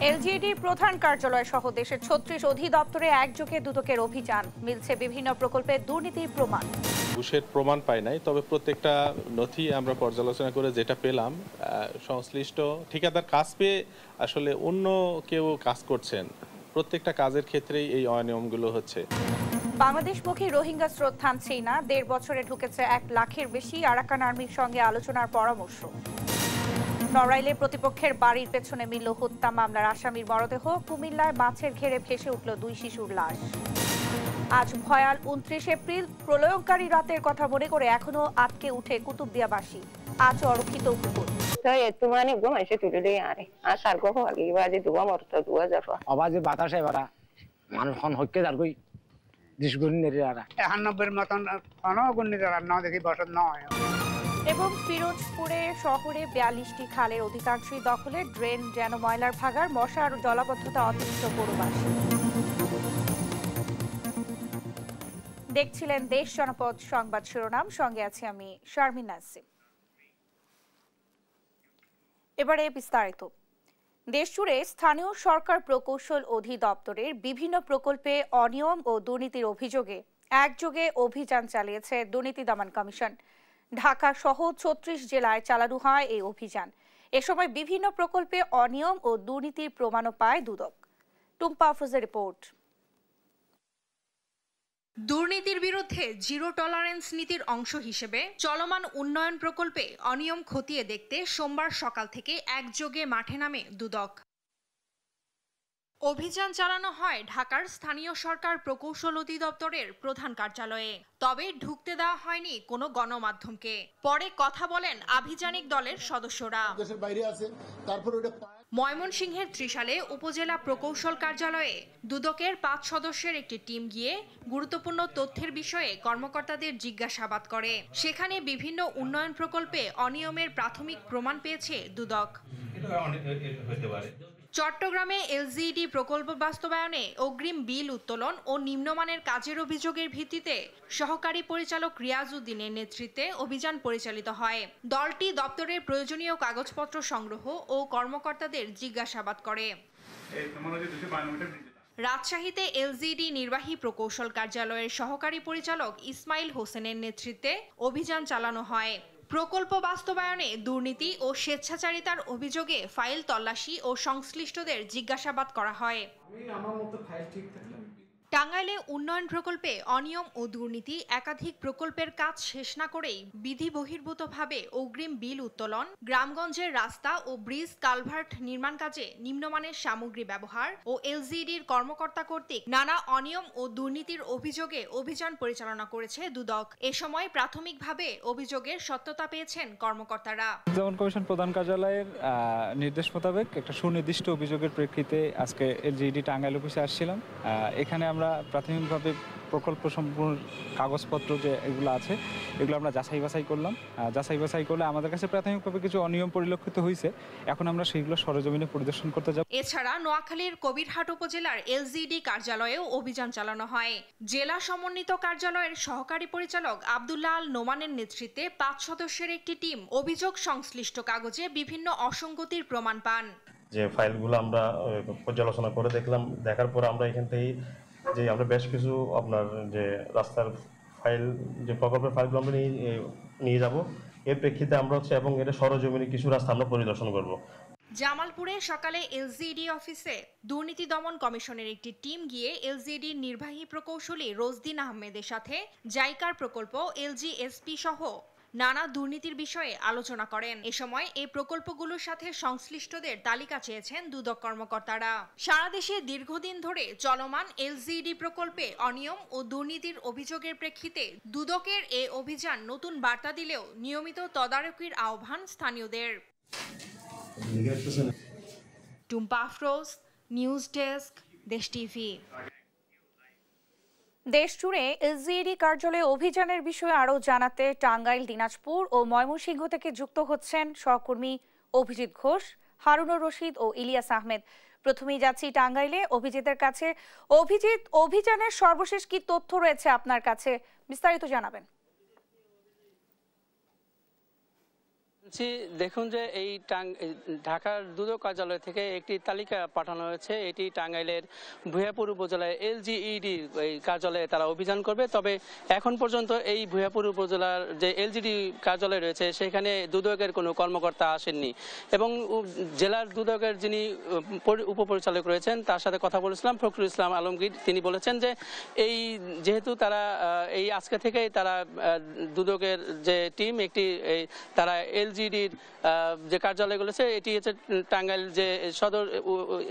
এলজিইডির প্রধান কার্যালয় সহ দেশের ৩৬ অধিদপ্তরে একযোগে দুদকের অভিযান, মিলছে বিভিন্ন প্রকল্পে দুর্নীতির প্রমাণ। ঘুষের প্রমাণ পাই নাই, তবে প্রত্যেকটা নথি আমরা পর্যালোচনা করে যেটা পেলাম, সংশ্লিষ্ট ঠিকাদার কাজ পেয়ে আসলে অন্য কেউ কাজ করছেন, প্রত্যেকটা কাজের ক্ষেত্রেই এই অনিয়মগুলো হচ্ছে। বাংলাদেশমুখী রোহিঙ্গা স্রোত থামছেই না, ১.৫ বছরে ঢুকেছে ১ লাখের বেশি। আরাকান আর্মির সঙ্গে আলোচনার পরামর্শ। নড়াইলে প্রতিপক্ষের বাড়ির পেছনে মিলল হত্যা মামলার আসামির মরদেহ। কুমিল্লায় মাছের ঘেরে ভেসে উঠল ২ শিশুর লাশ। আজ ভয়াল ২৯ এপ্রিল, প্রলয়ঙ্কারী রাতের কথা মনে করে এখনো আটকে উঠে কুতুবদিয়াবাসী। আজ অরক্ষিত উপকূল। এবং ফিরোজপুরে শহরে ৪২টি খালের অধিকাংশই দখলে, ড্রেন যেন ময়লার ভাগার। মশার জলাবদ্ধতা অতিরিক্ত পৌরবাসী। দেখছিলেন দেশ জনপদ সংবাদ শিরোনাম, সঙ্গে আছি আমি শারমিন নাসিম। এবারে বিস্তারিত। দেশজুড়ে স্থানীয় সরকার প্রকৌশল অধিদপ্তরের বিভিন্ন প্রকল্পে অনিয়ম ও দুর্নীতির অভিযোগে একযোগে অভিযান চালিয়েছে দুর্নীতি দমন কমিশন। ঢাকা সহ ৩৬ জেলায় চালানো হয় এই অভিযান। এ সময় বিভিন্ন প্রকল্পে অনিয়ম ও দুর্নীতির প্রমাণও পায় দুদক। টুম্পা আফরোজের রিপোর্ট। দুর্নীতির বিরুদ্ধে জিরো টলারেন্স নীতির অংশ হিসেবে চলমান উন্নয়ন প্রকল্পে অনিয়ম খতিয়ে দেখতে সোমবার সকাল থেকে একযোগে মাঠে নামে দুদক। অভিযান চালানো হয় ঢাকার স্থানীয় সরকার প্রকৌশল অধিদপ্তরের প্রধান কার্যালয়ে। তবে ঢুকতে দেওয়া হয়নি কোনো গণমাধ্যমকে। পরে কথা বলেন আভিযানিক দলের সদস্যরা। ময়মনসিংহের ত্রিশালে উপজেলা প্রকৌশল কার্যালয়ে দুদকের ৫ সদস্যের একটি টিম গিয়ে গুরুত্বপূর্ণ তথ্যের বিষয়ে কর্মকর্তাদের জিজ্ঞাসাবাদ করে। সেখানে বিভিন্ন উন্নয়ন প্রকল্পে অনিয়মের প্রাথমিক প্রমাণ পেয়েছে দুদক। চট্টগ্রামে এলজিইডি প্রকল্প বাস্তবায়নে অগ্রিম বিল উত্তোলন ও নিম্নমানের কাজের অভিযোগের ভিত্তিতে সহকারী পরিচালক রিয়াজ উদ্দিনের নেতৃত্বে অভিযান পরিচালিত হয়। দলটি দপ্তরের প্রয়োজনীয় কাগজপত্র সংগ্রহ ও কর্মকর্তাদের জিজ্ঞাসাবাদ করে। রাজশাহীতে এলজিইডি নির্বাহী প্রকৌশল কার্যালয়ের সহকারী পরিচালক ইসমাইল হোসেনের নেতৃত্বে অভিযান চালানো হয়। প্রকল্প বাস্তবায়নে দুর্নীতি ও স্বেচ্ছাচারিতার অভিযোগে ফাইল তল্লাশি ও সংশ্লিষ্টদের জিজ্ঞাসাবাদ করা হয়। টাঙ্গাইলে উন্নয়ন প্রকল্পে অনিয়ম ও দুর্নীতি, একাধিক প্রকল্পের কাজ শেষ না করেই বিধি বহির্ভূতভাবে অগ্রিম বিল উত্তোলন, গ্রামগঞ্জের রাস্তা ও ব্রিজ কালভার্ট নির্মাণ কাজে নিম্নমানের সামগ্রী ব্যবহার ও এলজিইডির কর্মকর্তা কর্তৃক নানা অনিয়ম ও দুর্নীতির অভিযোগে অভিযান পরিচালনা করেছে দুদক। এ সময় প্রাথমিকভাবে অভিযোগের সত্যতা পেয়েছেন কর্মকর্তারা। দমন কমিশন প্রধান কার্যালয়ের নির্দেশ মোতাবেক একটা সুনির্দিষ্ট অভিযোগের প্রেক্ষিতে আজকে এলজিইডি টাঙ্গাইল অফিসে আসছিলাম। এখানে আমরা প্রাথমিকভাবে প্রকল্প সম্পূর্ণ কাগজপত্র যে এগুলো আছে এগুলো আমরা যাচাই বাছাই করলাম। যাচাই বাছাই করলে আমাদের কাছে প্রাথমিকভাবে কিছু অনিয়ম পরিলক্ষিত হয়েছে। এখন আমরা সেগুলো সরেজমিনে পরিদর্শন করতে যাব। এছাড়া নোয়াখালীর কবিরহাট উপজেলার এলজিইডি কার্যালয়েও অভিযান চালানো হয়। জেলা সমন্বিত কার্যালয়ের সহকারী পরিচালক আব্দুল্লাহ আল নোমানের নেতৃত্বে ৫ সদস্যের একটি টিম অভিযোগ সংশ্লিষ্ট কাগজে বিভিন্ন অসঙ্গতির প্রমাণ পান। যে ফাইলগুলো আমরা পর্যালোচনা করে দেখলাম, দেখার পর আমরা এখান থেকে যে আমরা বেশ কিছু আপনার যে রাস্তার ফাইল, যে প্রকল্পের ফাইলগুলো আমরা নিয়ে যাব। এর প্রেক্ষিতে আমরা এবং এটা সরজমিনে কিছু রাস্তা আমরা পরিদর্শন করব। জামালপুরে সকালে এলজিইডি অফিসে দুর্নীতি দমন কমিশনের একটি টিম গিয়ে এলজিইডির নির্বাহী প্রকৌশলী রোজদিন আহমেদের সাথে জাইকার প্রকল্প, এলজিএসপি সহ নানা দুর্নীতির বিষয়ে আলোচনা করেন। এ সময় এই প্রকল্পগুলোর সাথে সংশ্লিষ্টদের তালিকা চেয়েছেন দুদক কর্মকর্তারা। সারা দেশে দীর্ঘদিন ধরে চলমান এলজিইডি প্রকল্পে অনিয়ম ও দুর্নীতির অভিযোগের প্রেক্ষিতে দুদকের এই অভিযান নতুন বার্তা দিলেও নিয়মিত তদারকির আহ্বান স্থানীয়দের। টুম্পা আফরোজ, নিউজ ডেস্ক, দেশ টিভি। দেশজুড়ে এলজিইডি কার্যালয়ে অভিযানের বিষয়ে আরও জানাতে টাঙ্গাইল, দিনাজপুর ও ময়মনসিংহ থেকে যুক্ত হচ্ছেন সহকর্মী অভিজিৎ ঘোষ, হারুনুর রশিদ ও ইলিয়াস আহমেদ। প্রথমেই যাচ্ছি টাঙ্গাইলে অভিজিতের কাছে। অভিজিৎ, অভিযানের সর্বশেষ কি তথ্য রয়েছে আপনার কাছে, বিস্তারিত জানাবেন। দেখুন যে এই ঢাকার দুদক কার্যালয় থেকে একটি তালিকা পাঠানো হয়েছে। এটি টাঙ্গাইলের ভূয়াপুর উপজেলায় এলজিইডি এই কার্যালয়ে তারা অভিযান করবে। তবে এখন পর্যন্ত এই ভূয়াপুর উপজেলার যে এলজিডি কার্যালয় রয়েছে সেখানে দুদকের কোনো কর্মকর্তা আসেননি এবং জেলার দুদকের যিনি উপপরিচালক রয়েছেন তার সাথে কথা বলেছিলাম, ফখরুল ইসলাম আলমগীর। তিনি বলেছেন যে এই যেহেতু তারা এই আজকে থেকেই তারা দুদকের যে টিম একটি তারা এলজিডির যে কার্যালয়গুলো আছে এটি হচ্ছে টাঙ্গাইল যে সদর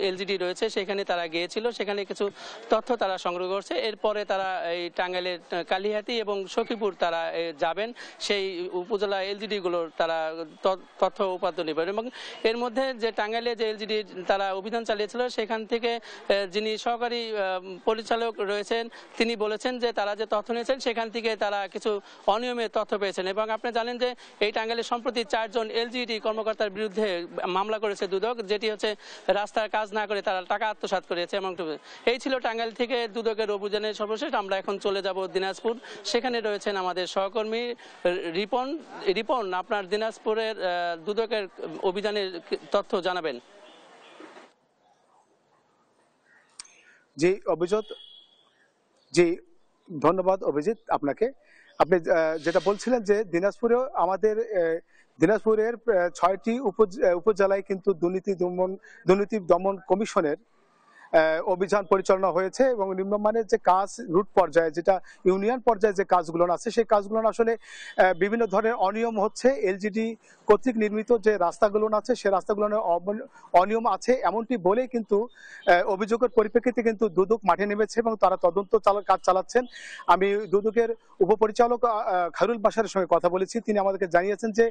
এলজিডি রয়েছে সেখানে তারা গিয়েছিল, সেখানে কিছু তথ্য তারা সংগ্রহ করছে। এরপরে তারা এই টাঙ্গাইলের কালিহাতি এবং সখীপুর তারা যাবেন, সেই উপজেলা এলজিডিগুলোর তারা তথ্য উপাত্ত নেবেন এবং এর মধ্যে যে টাঙ্গাইলে যে এলজিডি তারা অভিযান চালিয়েছিল সেখান থেকে যিনি সহকারী পরিচালক রয়েছেন তিনি বলেছেন যে তারা যে তথ্য নিয়েছেন সেখান থেকে তারা কিছু অনিয়মের তথ্য পেয়েছেন এবং আপনি জানেন যে এই টাঙ্গাইলে সম্প্রতি 4 জন এলজিডি কর্মকর্তার বিরুদ্ধে মামলা করেছে দুদক, যেটি হচ্ছে রাস্তার কাজ না করে তারা টাকা আত্মসাৎ করেছে। এবং এই ছিল টাঙ্গাইল থেকে দুদকের অভিযানের সর্বশেষ। আমরা এখন চলে যাব দিনাজপুর, সেখানে রয়েছেন আমাদের সহকর্মী রিপন। আপনার দিনাজপুরের দুদকের অভিযানের তথ্য জানাবেন। জি অভিজিৎ, জি ধন্যবাদ অভিজিৎ আপনাকে। আপনি যেটা বলছিলেন যে দিনাজপুরেও আমাদের দিনাজপুরের 6টি উপজেলায় কিন্তু দুর্নীতি দমন কমিশনের অভিযান পরিচালনা হয়েছে এবং নিম্নমানের যে কাজ রুট পর্যায়ে যেটা ইউনিয়ন পর্যায়ে যে কাজগুলো আছে সেই কাজগুলো আসলে বিভিন্ন ধরনের অনিয়ম হচ্ছে। এলজিডি কর্তৃক নির্মিত যে রাস্তাগুলো আছে সেই রাস্তাগুলো অনিয়ম আছে এমনটি বলেই কিন্তু অভিযোগের পরিপ্রেক্ষিতে কিন্তু দুদক মাঠে নেমেছে এবং তারা তদন্ত কাজ চালাচ্ছেন। আমি দুদকের উপপরিচালক খায়রুল বাশারের সঙ্গে কথা বলেছি, তিনি আমাদেরকে জানিয়েছেন যে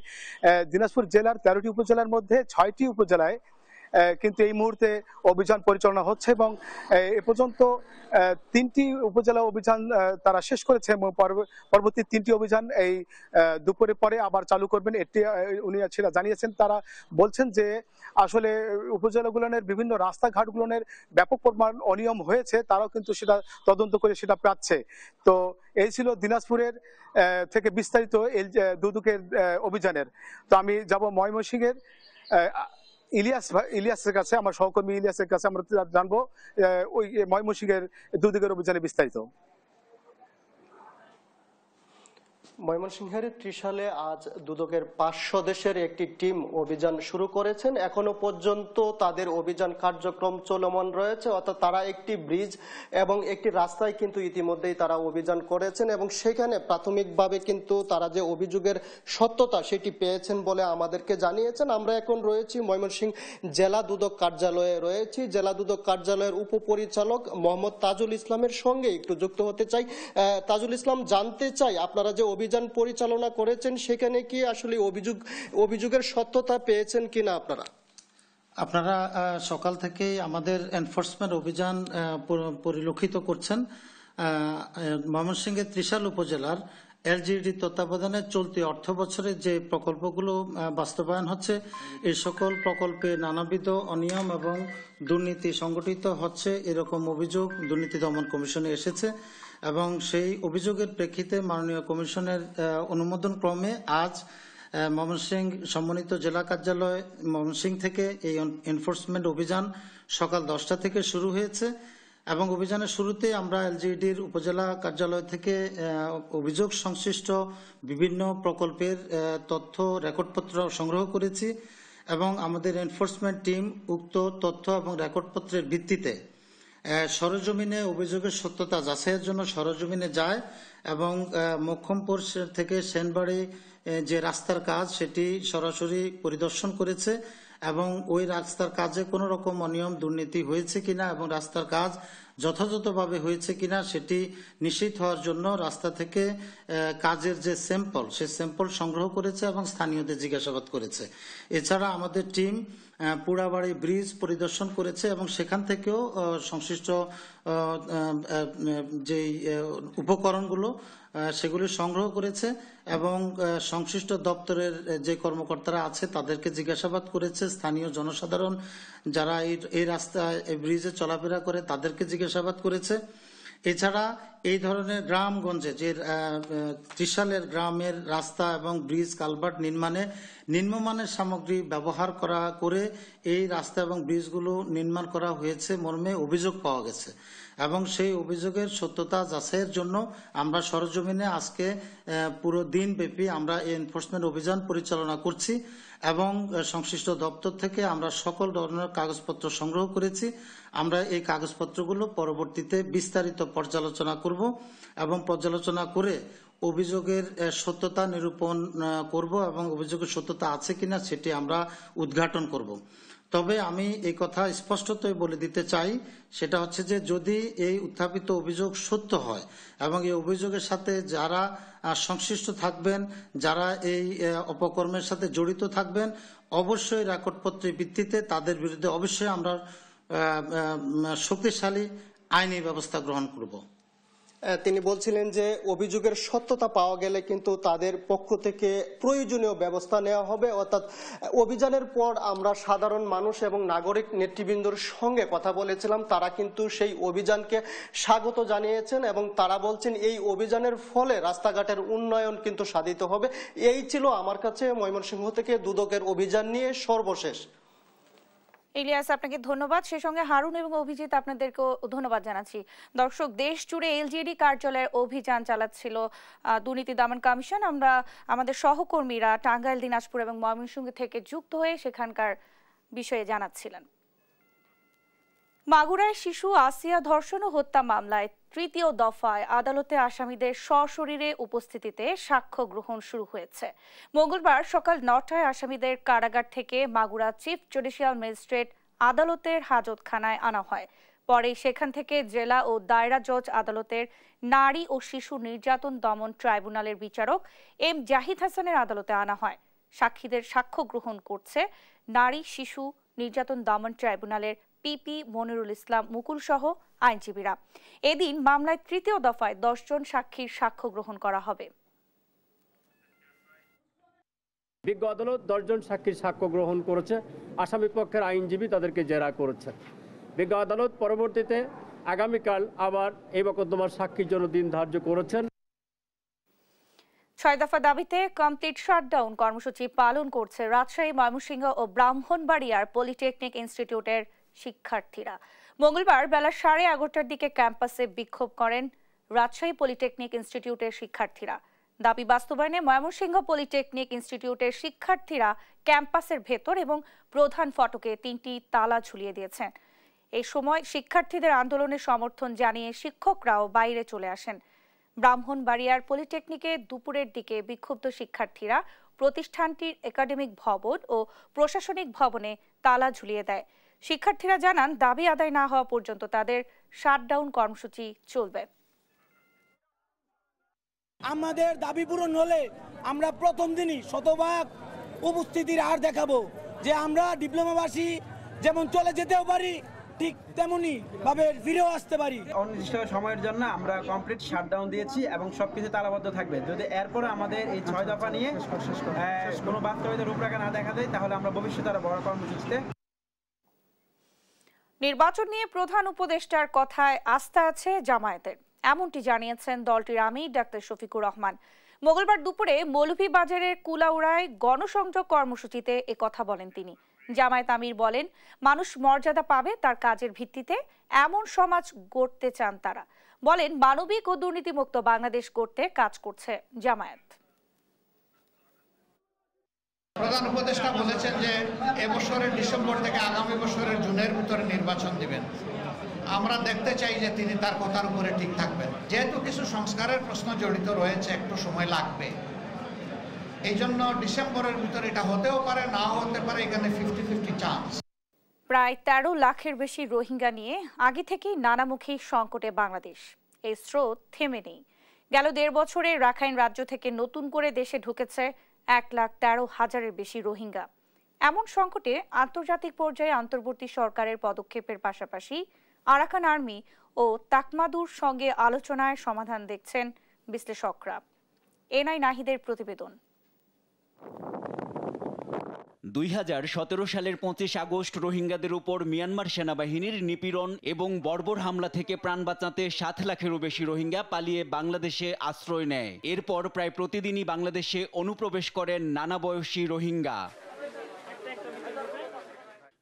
দিনাজপুর জেলার 13টি উপজেলার মধ্যে 6টি উপজেলায় কিন্তু এই মুহূর্তে অভিযান পরিচালনা হচ্ছে এবং এ পর্যন্ত 3টি উপজেলা অভিযান তারা শেষ করেছে এবং পরবর্তী 3টি অভিযান এই দুপুরের পরে আবার চালু করবেন। এটি উনি জানিয়েছেন। তারা বলছেন যে আসলে উপজেলাগুলোর বিভিন্ন রাস্তাঘাটগুলোর ব্যাপক পরিমাণ অনিয়ম হয়েছে, তারাও কিন্তু সেটা তদন্ত করে সেটা পাচ্ছে। তো এই ছিল দিনাজপুরের থেকে বিস্তারিত দুদকের অভিযানের। তো আমি যাব ময়মনসিংহের ইলিয়াসের কাছে, আমার সহকর্মী ইলিয়াসের কাছে আমরা জানবো ওই ময়মনসিংহের দুদকের অভিযানে বিস্তারিত। ময়মনসিংহের ত্রিশালে আজ দুদকের 5 সদস্যের একটি টিম অভিযান শুরু করেছেন। এখনো পর্যন্ত তাদের অভিযান কার্যক্রম চলমান রয়েছে, অর্থাৎ তারা একটি ব্রিজ এবং একটি রাস্তায় কিন্তু ইতিমধ্যেই তারা অভিযান করেছেন এবং সেখানে প্রাথমিকভাবে কিন্তু তারা যে অভিযোগের সত্যতা সেটি পেয়েছেন বলে আমাদেরকে জানিয়েছেন। আমরা এখন রয়েছি ময়মনসিংহ জেলা দুদক কার্যালয়ে রয়েছি। জেলা দুদক কার্যালয়ের উপপরিচালক মোহাম্মদ তাজুল ইসলামের সঙ্গে একটু যুক্ত হতে চাই। তাজুল ইসলাম, জানতে চাই আপনারা যে অভিযান পরিচালনা করেছেন সেখানে কি আসলে অভিযোগের সত্যতা পেয়েছেন কিনা আপনারা সকাল থেকেই আমাদের এনফোর্সমেন্ট অভিযান পরিলক্ষিত করছেন। ময়মনসিংহের ত্রিশাল উপজেলার এলজিডি তত্ত্বাবধানে চলতি অর্থ বছরে যে প্রকল্পগুলো বাস্তবায়ন হচ্ছে এই সকল প্রকল্পে নানাবিধ অনিয়ম এবং দুর্নীতি সংগঠিত হচ্ছে এরকম অভিযোগ দুর্নীতি দমন কমিশনে এসেছে এবং সেই অভিযোগের প্রেক্ষিতে মাননীয় কমিশনের অনুমোদন ক্রমে আজ ময়মনসিংহ সম্মানিত জেলা কার্যালয় ময়মনসিংহ থেকে এই এনফোর্সমেন্ট অভিযান সকাল 10টা থেকে শুরু হয়েছে এবং অভিযানের শুরুতে আমরা এলজিডির উপজেলা কার্যালয় থেকে অভিযোগ সংশ্লিষ্ট বিভিন্ন প্রকল্পের তথ্য রেকর্ডপত্র সংগ্রহ করেছি এবং আমাদের এনফোর্সমেন্ট টিম উক্ত তথ্য এবং রেকর্ডপত্রের ভিত্তিতে সরজমিনে অভিযোগের সত্যতা যাচাইয়ের জন্য সরজমিনে যায় এবং মোক্ষমপুর থেকে সেনবাড়ি যে রাস্তার কাজ সেটি সরাসরি পরিদর্শন করেছে এবং ওই রাস্তার কাজে কোনো রকম অনিয়ম দুর্নীতি হয়েছে কিনা এবং রাস্তার কাজ যথাযথভাবে হয়েছে কিনা সেটি নিশ্চিত হওয়ার জন্য রাস্তা থেকে কাজের যে স্যাম্পল সেই স্যাম্পল সংগ্রহ করেছে এবং স্থানীয়দের জিজ্ঞাসাবাদ করেছে। এছাড়া আমাদের টিম পুরাবাড়ি ব্রিজ পরিদর্শন করেছে এবং সেখান থেকেও সংশ্লিষ্ট যে উপকরণগুলো সেগুলি সংগ্রহ করেছে এবং সংশ্লিষ্ট দপ্তরের যে কর্মকর্তারা আছে তাদেরকে জিজ্ঞাসাবাদ করেছে। স্থানীয় জনসাধারণ যারা এই রাস্তায় এই ব্রিজে চলাফেরা করে তাদেরকে জিজ্ঞাসাবাদ করেছে এছাড়া এই ধরনের গ্রামগঞ্জে যে ত্রিশালের গ্রামের রাস্তা এবং ব্রিজ কালভার্ট নির্মাণে নিম্নমানের সামগ্রী ব্যবহার করে এই রাস্তা এবং ব্রিজগুলো নির্মাণ করা হয়েছে মর্মে অভিযোগ পাওয়া গেছে এবং সেই অভিযোগের সত্যতা যাচাইয়ের জন্য আমরা সরজমিনে আজকে পুরো দিন ব্যাপী আমরা এই এনফোর্সমেন্ট অভিযান পরিচালনা করছি এবং সংশ্লিষ্ট দপ্তর থেকে আমরা সকল ধরনের কাগজপত্র সংগ্রহ করেছি। আমরা এই কাগজপত্রগুলো পরবর্তীতে বিস্তারিত পর্যালোচনা করব এবং পর্যালোচনা করে অভিযোগের সত্যতা নিরূপণ করব এবং অভিযোগের সত্যতা আছে কিনা সেটি আমরা উদ্ঘাটন করব। তবে আমি এই কথা স্পষ্টতই বলে দিতে চাই, সেটা হচ্ছে যে যদি এই উত্থাপিত অভিযোগ সত্য হয় এবং এই অভিযোগের সাথে যারা সংশ্লিষ্ট থাকবেন, যারা এই অপকর্মের সাথে জড়িত থাকবেন, অবশ্যই রেকর্ডপত্রের ভিত্তিতে তাদের বিরুদ্ধে অবশ্যই আমরা শক্তিশালী আইনি ব্যবস্থা গ্রহণ করব। তিনি বলছিলেন যে অভিযোগের সত্যতা পাওয়া গেলে কিন্তু তাদের পক্ষ থেকে প্রয়োজনীয় ব্যবস্থা নেওয়া হবে। অর্থাৎ অভিযানের পর আমরা সাধারণ মানুষ এবং নাগরিক নেতৃবৃন্দর সঙ্গে কথা বলেছিলাম, তারা কিন্তু সেই অভিযানকে স্বাগত জানিয়েছেন এবং তারা বলছেন এই অভিযানের ফলে রাস্তাঘাটের উন্নয়ন কিন্তু সাধিত হবে। এই ছিল আমার কাছে ময়মনসিংহ থেকে দুদকের অভিযান নিয়ে সর্বশেষ। ইলিয়াস, আপনাকে ধন্যবাদ। সেই সঙ্গে হারুন এবং অভিজিৎ, আপনাদেরকেও ধন্যবাদ জানাচ্ছি। দর্শক, দেশ জুড়ে এলজিইডি কার্যালয়ের অভিযান চালাচ্ছিল দুর্নীতি দমন কমিশন। আমরা আমাদের সহকর্মীরা টাঙ্গাইল, দিনাজপুর এবং ময়মনসিংহ থেকে যুক্ত হয়ে সেখানকার বিষয়ে জানাচ্ছিলেন। মাগুরায় শিশু আসিয়া ধর্ষণ ও হত্যা মামলায় তৃতীয় দফায় আদালতে আসামিদের সশরীরে উপস্থিতিতে সাক্ষ্য গ্রহণ শুরু হয়েছে। মঙ্গলবার সকাল 9টায় আসামিদের কারাগার থেকে মাগুরা চিফ জুডিশিয়াল ম্যাজিস্ট্রেট আদালতের হাজতখানায় আনা হয়। পরে সেখান থেকে জেলা ও দায়রা জজ আদালতের নারী ও শিশু নির্যাতন দমন ট্রাইব্যুনালের বিচারক এম জাহিদ হাসানের আদালতে আনা হয়। সাক্ষীদের সাক্ষ্য গ্রহণ করছে নারী শিশু নির্যাতন দমন ট্রাইব্যুনালের পিপি মনিরুল ইসলাম মুকুল সহ আইনজীবীরা। এদিন মামলায় তৃতীয় দফায় 10 জন সাক্ষীর সাক্ষ্য গ্রহণ করা হবে। বিজ্ঞ আদালত 10 জন সাক্ষীর সাক্ষ্য গ্রহণ করেছে। আসামি পক্ষের আইনজীবী তাদেরকে জেরা করেছে। বিজ্ঞ আদালত পরবর্তীতে আগামীকাল আবার এই মোকদ্দমার সাক্ষীর জন্য দিন ধার্য করেছেন। 6 দফা দাবিতে কমপ্লিট শাটডাউন কর্মসূচি পালন করছে রাজশাহী, ময়মনসিংহ ও ব্রাহ্মণবাড়িয়ার পলিটেকনিক ইনস্টিটিউটের শিক্ষার্থীরা। মঙ্গলবার বেলা 11:30টার দিকে ক্যাম্পাসে বিক্ষোভ করেন রাজশাহী পলিটেকনিক ইনস্টিটিউটের শিক্ষার্থীরা। দাবি বাস্তবায়নে ময়মনসিংহ পলিটেকনিক ইনস্টিটিউটের শিক্ষার্থীরা ক্যাম্পাসের ভেতর এবং প্রধান ফটকে 3টি তালা ঝুলিয়ে দিয়েছেন। এই সময় শিক্ষার্থীদের আন্দোলনের সমর্থন জানিয়ে শিক্ষকরাও বাইরে চলে আসেন। ব্রাহ্মণবাড়িয়ার পলিটেকনিকে দুপুরের দিকে বিক্ষুব্ধ শিক্ষার্থীরা প্রতিষ্ঠানটির একাডেমিক ভবন ও প্রশাসনিক ভবনে তালা ঝুলিয়ে দেয়। শিক্ষার্থীরা জানান, দাবি আদায় না হওয়া পর্যন্ত তাদের শাটডাউন কর্মসূচি চলবে। আমাদের দাবি পূরণ হলে আমরা প্রথম দিনই শতভাগ উপস্থিতির আর দেখাবো যে আমরা ডিপ্লোমাবাসী যেমন চলে যেতেও পারি, ঠিক তেমনি ভাবে ফিরেও আসতে পারি। অনির্দিষ্ট সময়ের জন্য আমরা কমপ্লিট শাটডাউন দিয়েছি এবং সবকিছু তালাবদ্ধ থাকবে। যদি এরপরে আমাদের এই 6 দফা নিয়ে কোনো বাস্তবায়িত রূপরেখা না দেখা যায়, তাহলে আমরা ভবিষ্যতে আরো বড় কর্মসূচিতে। নির্বাচন নিয়ে প্রধান উপদেষ্টার কথায় আস্থা আছে জামায়াতের, এমনটি জানিয়েছেন দলটির আমির ডাক্তার শফিকুর রহমান। মঙ্গলবার দুপুরে মৌলভীবাজারের কুলাউড়ায় গণসংযোগ কর্মসূচিতে একথা বলেন তিনি। জামায়াত আমির বলেন, মানুষ মর্যাদা পাবে তার কাজের ভিত্তিতে, এমন সমাজ গড়তে চান তারা। বলেন, মানবিক ও দুর্নীতিমুক্ত বাংলাদেশ গড়তে কাজ করছে জামায়াত। প্রধান উপদেষ্টা বলেছেন যে এবছরের ডিসেম্বর থেকে আগামী বছরের জুনের ভিতরে নির্বাচন দিবেন। আমরা দেখতে চাই যে তিনি তার কথার উপরে ঠিক থাকবেন। যেহেতু কিছু সংস্কারের প্রশ্ন জড়িত রয়েছে, একটু সময় লাগবে। এই জন্য ডিসেম্বরের ভিতরে এটা হতেও পারে, না হতে পারে, এখানে 50-50 চান্স। প্রায় 13 লাখের বেশি রোহিঙ্গা নিয়ে আগে থেকেই নানামুখী সংকটে বাংলাদেশ। এই স্রোত থেমে নেই। গেল 1.5 বছরে রাখাইন রাজ্য থেকে নতুন করে দেশে ঢুকেছে 1,13,000-এর বেশি রোহিঙ্গা। এমন সংকটে আন্তর্জাতিক পর্যায়ে অন্তর্বর্তী সরকারের পদক্ষেপের পাশাপাশি আরাকান আর্মি ও তাকমাদুর সঙ্গে আলোচনায় সমাধান দেখছেন বিশ্লেষকরা। এনআই নাহিদের প্রতিবেদন। 2017 সালের 25 আগস্ট রোহিঙ্গাদের উপর মিয়ানমার সেনাবাহিনীর নিপীড়ন এবং বর্বর হামলা থেকে প্রাণ বাঁচাতে 7 লাখেরও বেশি রোহিঙ্গা পালিয়ে বাংলাদেশে আশ্রয় নেয়। এরপর প্রায় প্রতিদিনই বাংলাদেশে অনুপ্রবেশ করেন নানা বয়সী রোহিঙ্গা।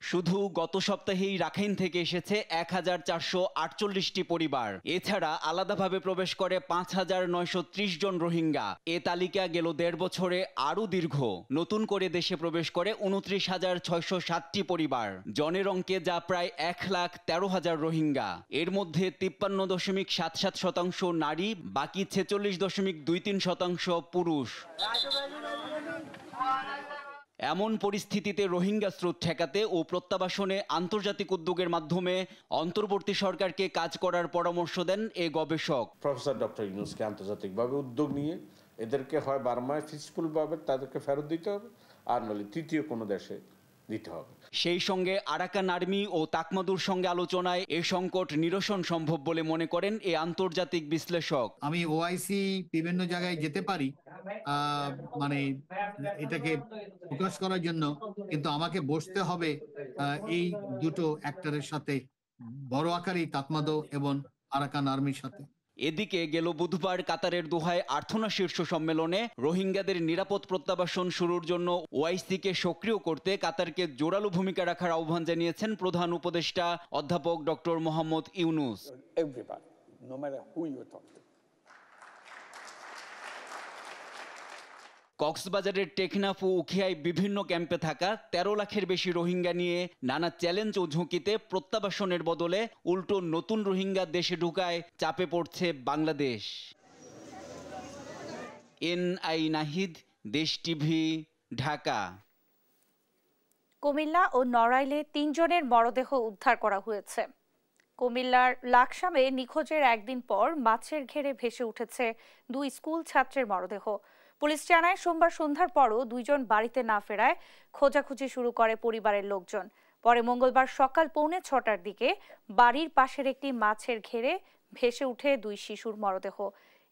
শুধু গত সপ্তাহেই রাখাইন থেকে এসেছে 1448টি পরিবার। এছাড়া আলাদাভাবে প্রবেশ করে 5930 জন রোহিঙ্গা। এ তালিকা গেল 1.5 বছরে আরও দীর্ঘ। নতুন করে দেশে প্রবেশ করে 29,607টি পরিবার। জনের অঙ্কে যা প্রায় 1,13,000 রোহিঙ্গা। এর মধ্যে 53.77% নারী, বাকি 46.23% পুরুষ। এমন পরিস্থিতিতে রোহিঙ্গা স্রোত ঠেকাতে ও প্রত্যাবাসনে আন্তর্জাতিক উদ্যোগের মাধ্যমে অন্তর্বর্তী সরকারকে কাজ করার পরামর্শ দেন এ গবেষক। প্রফেসর ডক্টর ইউনূসকে আন্তর্জাতিকভাবে উদ্যোগ নিয়ে এদেরকে হয় বার্মায় পিসফুলভাবে তাদেরকে ফেরত দিতে হবে, আর নইলে তৃতীয় কোনো দেশে দিতে হবে। সেই সঙ্গে আরাকান আর্মি ও তাকমাদুর সঙ্গে আলোচনায় এ সংকট নিরসন সম্ভব বলে মনে করেন এই আন্তর্জাতিক বিশ্লেষক। আমি ওআইসি বিভিন্ন জায়গায় যেতে পারি মানে এটাকে ফোকাস করার জন্য, কিন্তু আমাকে বসতে হবে এই দুটো অ্যাক্টরের সাথে, বড় আকারে তাকমাদো এবং আরাকান আর্মির সাথে। এদিকে গেল বুধবার কাতারের দোহায় আর্থনা শীর্ষ সম্মেলনে রোহিঙ্গাদের নিরাপদ প্রত্যাবাসন শুরুর জন্য ওআইসিকে সক্রিয় করতে কাতারকে জোরালো ভূমিকা রাখার আহ্বান জানিয়েছেন প্রধান উপদেষ্টা অধ্যাপক ডক্টর মোহাম্মদ ইউনূস। কক্সবাজারের টেকনাফ ও উখিয়ায় বিভিন্ন ক্যাম্পে থাকা 13 লাখের বেশি রোহিঙ্গা নিয়ে নানা চ্যালেঞ্জ ও ঝুঁকিতে প্রত্যাবাসনের বদলে উল্টো নতুন রোহিঙ্গা দেশে ঢুকায় চাপে পড়ছে বাংলাদেশ। এনআই নাহিদ, দেশ টিভি, ঢাকা। কুমিল্লা ও নড়াইলে 3 জনের মরদেহ উদ্ধার করা হয়েছে। কুমিল্লার লাকসামে নিখোঁজের একদিন পর মাছের ঘেরে ভেসে উঠেছে 2 স্কুল ছাত্রের মরদেহ। পুলিশ জানায় সোমবার সন্ধ্যার পরও 2 জন বাড়িতে না ফেরায় খোঁজাখুঁজি শুরু করে পরিবারের লোকজন। পরে মঙ্গলবার সকাল 6:45টার দিকে বাড়ির পাশের একটি মাছের ঘেরে ভেসে উঠে 2 শিশুর মরদেহ।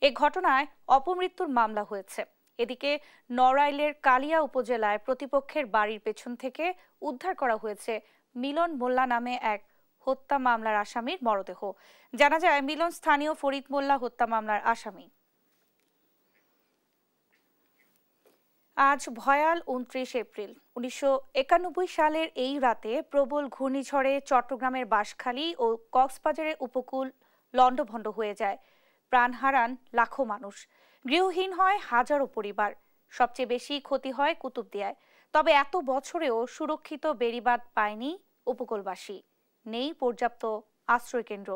এ ঘটনায় অপমৃত্যুর মামলা হয়েছে। এদিকে নড়াইলের কালিয়া উপজেলায় প্রতিপক্ষের বাড়ির পেছন থেকে উদ্ধার করা হয়েছে মিলন মোল্লা নামে এক হত্যা মামলার আসামির মরদেহ। জানা যায় মিলন স্থানীয় ফরিদ মোল্লা হত্যা মামলার আসামি। আজ ভয়াল 29 এপ্রিল। 1991 সালের এই রাতে প্রবল ঘূর্ণিঝড়ে চট্টগ্রামের বাঁশখালী ও কক্সবাজারের উপকূল লণ্ডভণ্ড হয়ে যায়। প্রাণ হারান লাখো মানুষ, গৃহহীন হয় হাজারো পরিবার। সবচেয়ে বেশি ক্ষতি হয় কুতুবদিয়ায়। তবে এত বছরেও সুরক্ষিত বেড়িবাঁধ পায়নি উপকূলবাসী, নেই পর্যাপ্ত আশ্রয়কেন্দ্র।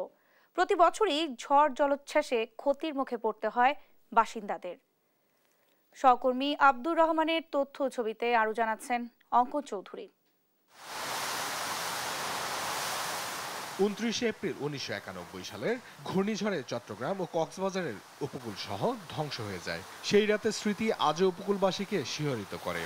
প্রতি বছরই ঝড় জলোচ্ছ্বাসে ক্ষতির মুখে পড়তে হয় বাসিন্দাদের। সহকর্মী আব্দুর রহমানের তথ্য ছবিতে আরো জানাচ্ছেন অঙ্কন চৌধুরী। 29 এপ্রিল 1991 সালের ঘূর্ণিঝড়ে চট্টগ্রাম ও কক্সবাজারের উপকূল সহ ধ্বংস হয়ে যায়। সেই রাতের স্মৃতি আজও উপকূলবাসীকে শিহরিত করে।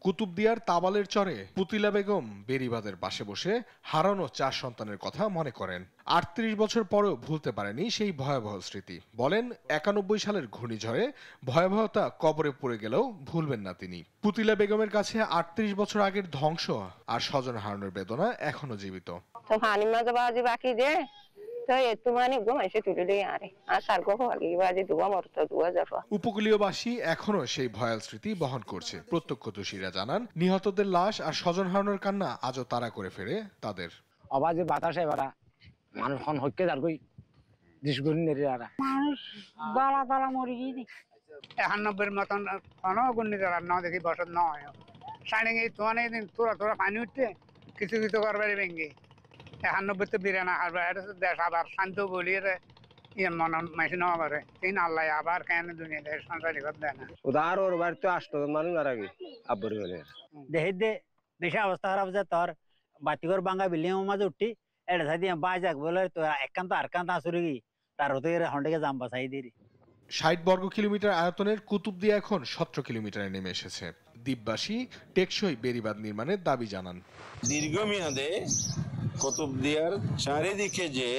কুতুবদিয়ার তাবালের চরে পুতিলা বেগম বেড়িবাঁধের পাশে বসে হারানো 4 সন্তানের কথা মনে করেন। 38 বছর পরেও ভুলতে পারেনি সেই ভয়াবহ স্মৃতি। বলেন 91 সালের ঘূর্ণিঝড়ে ভয়াবহতা কবরে পড়ে গেলেও ভুলবেন না তিনি। পুতিলা বেগমের কাছে 38 বছর আগের ধ্বংস আর স্বজন হারানোর বেদনা এখনো জীবিত। উপকূলীয়বাসী এখনো সেই ভয়াল স্মৃতি বহন করছে। প্রত্যক্ষদর্শীরা জানান নিহতদের লাশ আর স্বজন হারানোর কান্না আজও তাড়া করে ফেরে তাদের। অবাজে বাতাসে বাড়া মানুষ খন হইকে যার কই দিশগুনি নেরিয়ারা মানুষ বালা বালা মরি গিয়ে 91 মতন কোনো গুণি যারা না দেখি বসত না হয় সাইনে তোনে দিন তোরা পানি উঠতে কিছু কিছু করবারে ভেঙ্গে 91 তো বিরানা হারবা এটা দেশ আবার শান্ত বলিয়ে ইয়ে মন মাইছে না আবার তিন আল্লাহ আবার কেন দুনিয়াতে সংসারী করতে দেয় না। উদার ওর বাড়িতে আসতো মানুষ আর আগে আব্বরি হলে দেহে দেশে অবস্থা খারাপ যে তোর বাতিঘর বাঙ্গা বিল্ডিং মাঝে উঠি এটা সাইডে বাজাক বলে তো একান্ত আর কান্ত আসুরি কি তার হতে হন্ডেকে জাম বাসাই দিই। 60 বর্গ কিলোমিটার আয়তনের কুতুবদিয়া এখন 17 কিলোমিটারে নেমে এসেছে। দ্বীপবাসী টেকসই বেড়িবাঁধ নির্মাণের দাবি জানান। দীর্ঘমেয়াদে কুতুবদিয়ার চারিদিকে যে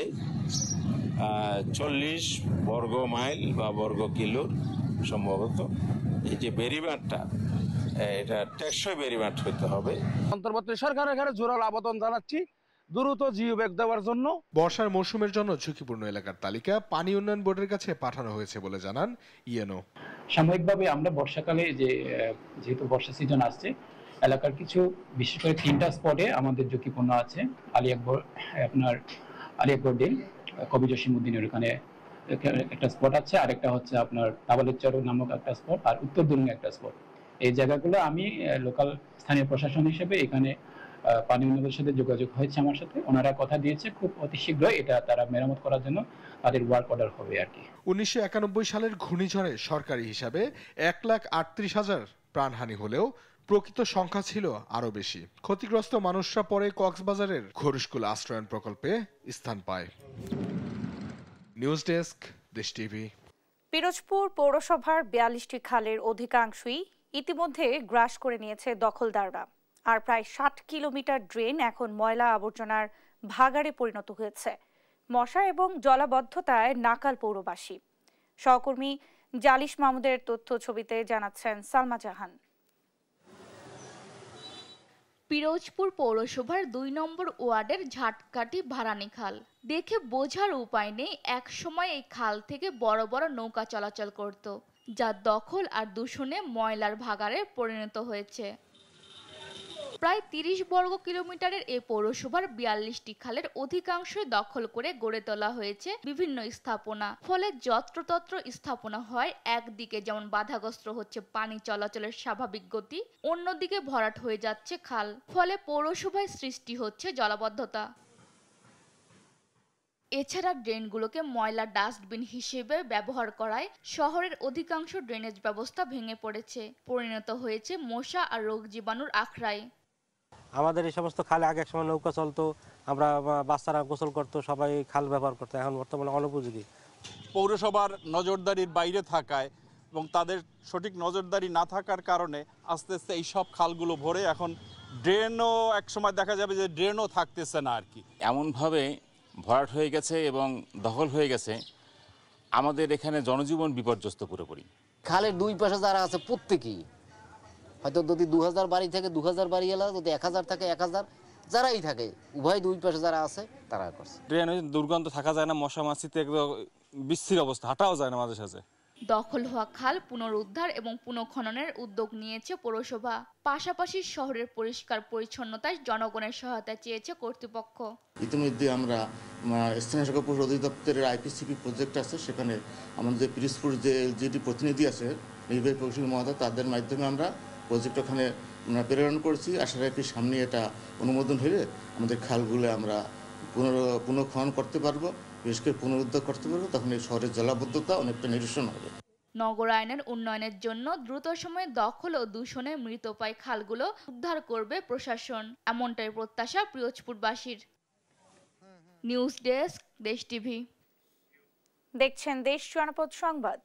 40 বর্গ মাইল বা বর্গ কিলোর সম্ভবত এই যে বেড়িবাঁধটা এটা টেকসই বেড়িবাঁধ হইতে হবে। অন্তর্বর্তী সরকারের এখানে জোরালো আবেদন জানাচ্ছি দ্রুত জিও ব্যাগ দেওয়ার জন্য। বর্ষার মৌসুমের জন্য ঝুঁকিপূর্ণ এলাকার তালিকা পানি উন্নয়ন বোর্ডের কাছে পাঠানো হয়েছে বলে জানান ইএনও। সাময়িকভাবে আমরা বর্ষাকালে যেহেতু বর্ষা সিজন আসছে, এলাকার কিছু বিশেষ করে 3টা স্পটে আমাদের ঝুঁকিপূর্ণ আছে। আলিয়াকবর ডিল, কবি জসিমউদ্দিনের ওখানে একটা স্পট আছে, আর একটা হচ্ছে আপনার তাবালের নামক একটা স্পট, আর উত্তর দুর্গে একটা স্পট। এই জায়গাগুলো আমি লোকাল স্থানীয় প্রশাসন হিসেবে এখানে পানি উন্নয়নের সাথে যোগাযোগ হয়েছে আমার সাথে, ওনারা কথা দিয়েছে খুব অতি শীঘ্রই এটা তারা মেরামত করার জন্য তাদের ওয়ার্ক অর্ডার হবে আর কি। 1991 সালের ঘূর্ণিঝড়ে সরকারি হিসাবে 1,38,000 প্রাণহানি হলেও প্রকৃত সংখ্যা ছিল আরো বেশি। ক্ষতিগ্রস্ত মানুষরা পরে কক্সবাজারের ঘরুশকুল আশ্রয়ন প্রকল্পে স্থান পায়। নিউজ ডেস্ক, দেশ টিভি। পিরোজপুর পৌরসভার 42টি খালের অধিকাংশই ইতিমধ্যে গ্রাস করে নিয়েছে দখলদাররা, আর প্রায় 60 কিলোমিটার ড্রেন এখন ময়লা আবর্জনার ভাগাড়ে পরিণত হয়েছে। মশা এবং জলাবদ্ধতায় নাকাল পৌরবাসী। সহকর্মী জালিশ মাহমুদের তথ্য ছবিতে জানাচ্ছেন সালমা জাহান। পিরোজপুর পৌরসভার 2 নম্বর ওয়ার্ডের ঝাটকাটি ভারানি খাল দেখে বোঝার উপায় নেই, এক সময় এই খাল থেকে বড় বড় নৌকা চলাচল করত, যা দখল আর দূষণে ময়লার ভাগাড়ে পরিণত হয়েছে। প্রায় 30 বর্গ কিলোমিটারের এই পৌরসভার 42টি খালের অধিকাংশই দখল করে গড়ে তোলা হয়েছে বিভিন্ন স্থাপনা। ফলে যত্রতত্র স্থাপনা হয়, একদিকে যেমন বাধাগ্রস্ত হচ্ছে পানি চলাচলের স্বাভাবিক গতি, অন্যদিকে ভরাট হয়ে যাচ্ছে খাল। ফলে পৌরসভায় সৃষ্টি হচ্ছে জলাবদ্ধতা। এছাড়া ড্রেনগুলোকে ময়লা ডাস্টবিন হিসেবে ব্যবহার করায় শহরের অধিকাংশ ড্রেনেজ ব্যবস্থা ভেঙে পড়েছে, পরিণত হয়েছে মশা আর রোগ জীবাণুর আখড়ায়। আমাদের এই সমস্ত খালে আগে এক সময় নৌকা চলতো, আমরা বাচ্চারা গোসল করতো, সবাই খাল ব্যবহার করতো, এখন বর্তমানে অনুপযোগী। পৌরসভার নজরদারির বাইরে থাকায় এবং তাদের সঠিক নজরদারি না থাকার কারণে আস্তে আস্তে এই সব খালগুলো ভরে এখন ড্রেনও এক সময় দেখা যাবে যে ড্রেনও থাকতেছে না আর কি। এমনভাবে ভরাট হয়ে গেছে এবং দখল হয়ে গেছে, আমাদের এখানে জনজীবন বিপর্যস্ত পুরোপুরি। খালের দুই পাশে যারা আছে প্রত্যেকেই হয়তো যদি 2000 বাড়ি থেকে 2000 বাড়ি এলা, যদি 1000 থাকে 1000, যারাই থাকে উভয় দুই পাশে যারা আছে তারা করছে। ড্রেনে দুর্গন্ধ থাকা যায় না, মশা মাছিতে একদম বিশ্রী অবস্থা, হাঁটাও যায় না মাঝে সাঝে। দখল হওয়া খাল পুনরুদ্ধার এবং পুনঃখননের উদ্যোগ নিয়েছে পৌরসভা। পাশাপাশি শহরের পরিষ্কার পরিচ্ছন্নতায় জনগণের সহায়তা চেয়েছে কর্তৃপক্ষ। ইতিমধ্যে আমরা স্থানীয় সরকার পরিষদ অধিদপ্তরের আইপিসিপি প্রজেক্ট আছে, সেখানে আমাদের পিরোজপুর যে এলজিডি প্রতিনিধি আছে নির্বাহী প্রকৌশলী মহোদয়, তাদের মাধ্যমে আমরা প্রজেক্ট ওখানে প্রেরণ করছি। আশা রাখি সামনে এটা অনুমোদন হলে আমাদের খালগুলো আমরা পুনঃখনন করতে পারবো, বিশেষ করে পুনরুদ্ধার করতে পারবো, তখন এই শহরের জলাবদ্ধতা অনেকটা নিরসন হবে। নগরায়নের উন্নয়নের জন্য দ্রুত সময়ে দখল ও দূষণে মৃতপ্রায় খালগুলো উদ্ধার করবে প্রশাসন, এমনটাই প্রত্যাশা পিরোজপুরবাসীর। নিউজ ডেস্ক, দেশ টিভি। দেখছেন দেশ জনপদ সংবাদ।